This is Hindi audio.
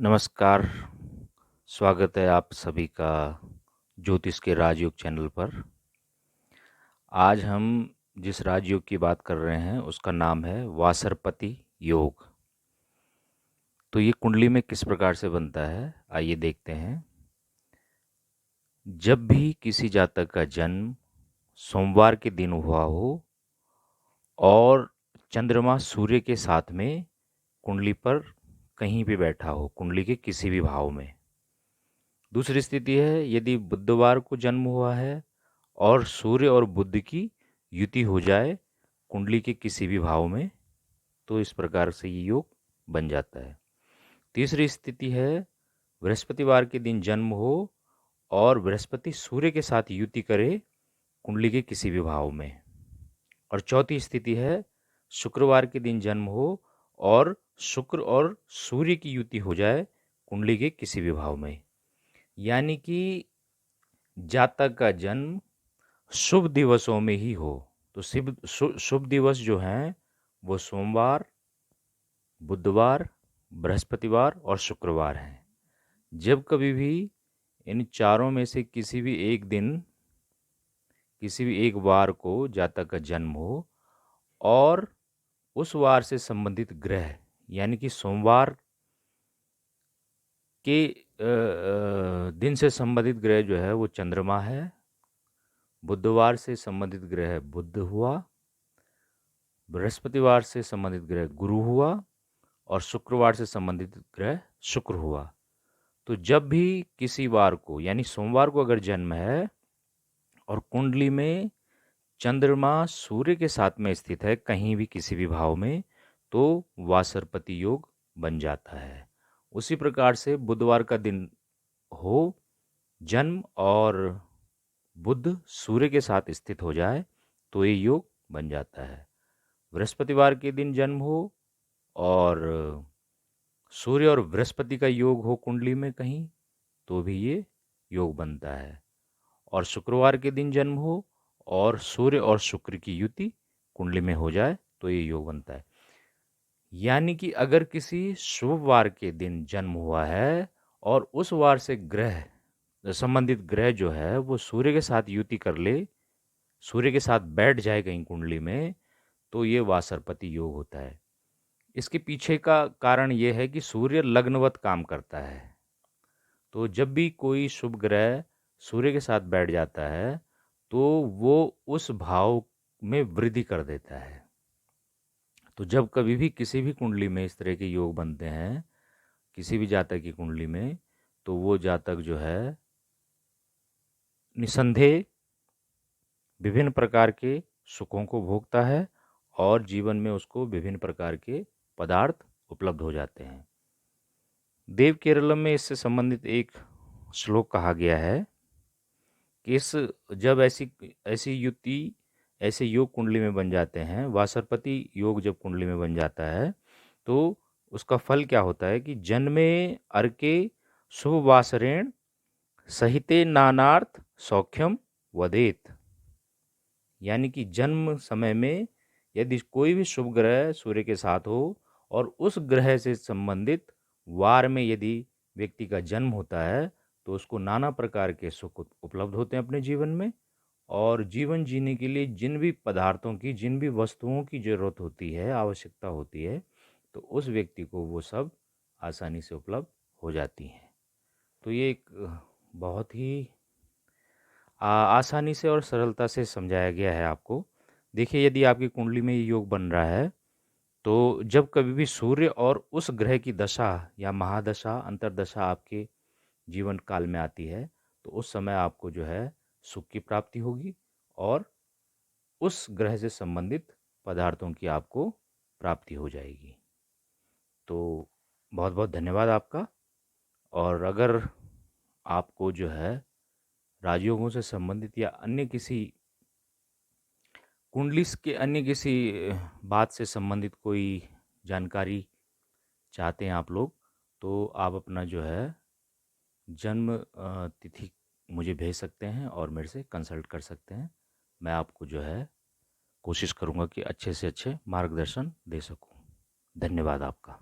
नमस्कार, स्वागत है आप सभी का ज्योतिष के राजयोग चैनल पर। आज हम जिस राजयोग की बात कर रहे हैं उसका नाम है वासरपति योग। तो ये कुंडली में किस प्रकार से बनता है, आइए देखते हैं। जब भी किसी जातक का जन्म सोमवार के दिन हुआ हो और चंद्रमा सूर्य के साथ में कुंडली पर कहीं भी बैठा हो, कुंडली के किसी भी भाव में। दूसरी स्थिति है यदि बुधवार को जन्म हुआ है और सूर्य और बुध की युति हो जाए कुंडली के किसी भी भाव में, तो इस प्रकार से ये योग बन जाता है। तीसरी स्थिति है बृहस्पतिवार के दिन जन्म हो और बृहस्पति सूर्य के साथ युति करे कुंडली के किसी भी भाव में। और चौथी स्थिति है शुक्रवार के दिन जन्म हो और शुक्र और सूर्य की युति हो जाए कुंडली के किसी भी भाव में। यानी कि जातक का जन्म शुभ दिवसों में ही हो। तो शुभ दिवस जो हैं वो सोमवार, बुधवार, बृहस्पतिवार और शुक्रवार हैं। जब कभी भी इन चारों में से किसी भी एक दिन, किसी भी एक वार को जातक का जन्म हो और उस वार से संबंधित ग्रह, यानी कि सोमवार के दिन से संबंधित ग्रह जो है वो चंद्रमा है, बुधवार से संबंधित ग्रह बुध हुआ, बृहस्पतिवार से संबंधित ग्रह गुरु हुआ और शुक्रवार से संबंधित ग्रह शुक्र हुआ। तो जब भी किसी वार को, यानी सोमवार को अगर जन्म है और कुंडली में चंद्रमा सूर्य के साथ में स्थित है कहीं भी किसी भी भाव में, तो वासरपति योग बन जाता है। उसी प्रकार से बुधवार का दिन हो जन्म और बुध सूर्य के साथ स्थित हो जाए तो ये योग बन जाता है। बृहस्पतिवार के दिन जन्म हो और सूर्य और बृहस्पति का योग हो कुंडली में कहीं, तो भी ये योग बनता है। और शुक्रवार के दिन जन्म हो और सूर्य और शुक्र की युति कुंडली में हो जाए तो ये योग बनता है। यानी कि अगर किसी शुभ वार के दिन जन्म हुआ है और उस वार से ग्रह, संबंधित ग्रह जो है वो सूर्य के साथ युति कर ले, सूर्य के साथ बैठ जाए कहीं कुंडली में, तो ये वासरपति योग होता है। इसके पीछे का कारण ये है कि सूर्य लग्नवत काम करता है। तो जब भी कोई शुभ ग्रह सूर्य के साथ बैठ जाता है तो वो उस भाव में वृद्धि कर देता है। तो जब कभी भी किसी भी कुंडली में इस तरह के योग बनते हैं, किसी भी जातक की कुंडली में, तो वो जातक जो है निसंदेह विभिन्न प्रकार के सुखों को भोगता है और जीवन में उसको विभिन्न प्रकार के पदार्थ उपलब्ध हो जाते हैं। देव केरलम में इससे संबंधित एक श्लोक कहा गया है कि जब ऐसी युति, ऐसे योग कुंडली में बन जाते हैं, वासरपति योग जब कुंडली में बन जाता है तो उसका फल क्या होता है कि जन्मे अर्के शुभ वासरेण सहिते नानार्थ सौख्यम वदेत। यानी कि जन्म समय में यदि कोई भी शुभ ग्रह सूर्य के साथ हो और उस ग्रह से संबंधित वार में यदि व्यक्ति का जन्म होता है तो उसको नाना प्रकार के सुख उपलब्ध होते हैं अपने जीवन में, और जीवन जीने के लिए जिन भी पदार्थों की, जिन भी वस्तुओं की ज़रूरत होती है, आवश्यकता होती है, तो उस व्यक्ति को वो सब आसानी से उपलब्ध हो जाती हैं। तो ये एक बहुत ही आसानी से और सरलता से समझाया गया है आपको। देखिए, यदि आपकी कुंडली में ये योग बन रहा है तो जब कभी भी सूर्य और उस ग्रह की दशा या महादशा, अंतर्दशा आपके जीवन काल में आती है तो उस समय आपको जो है सुख की प्राप्ति होगी और उस ग्रह से संबंधित पदार्थों की आपको प्राप्ति हो जाएगी। तो बहुत बहुत धन्यवाद आपका। और अगर आपको जो है राजयोगों से संबंधित या अन्य किसी कुंडलिस के अन्य किसी बात से संबंधित कोई जानकारी चाहते हैं आप लोग, तो आप अपना जो है जन्म तिथि मुझे भेज सकते हैं और मेरे से कंसल्ट कर सकते हैं। मैं आपको जो है कोशिश करूँगा कि अच्छे से अच्छे मार्गदर्शन दे सकूँ। धन्यवाद आपका।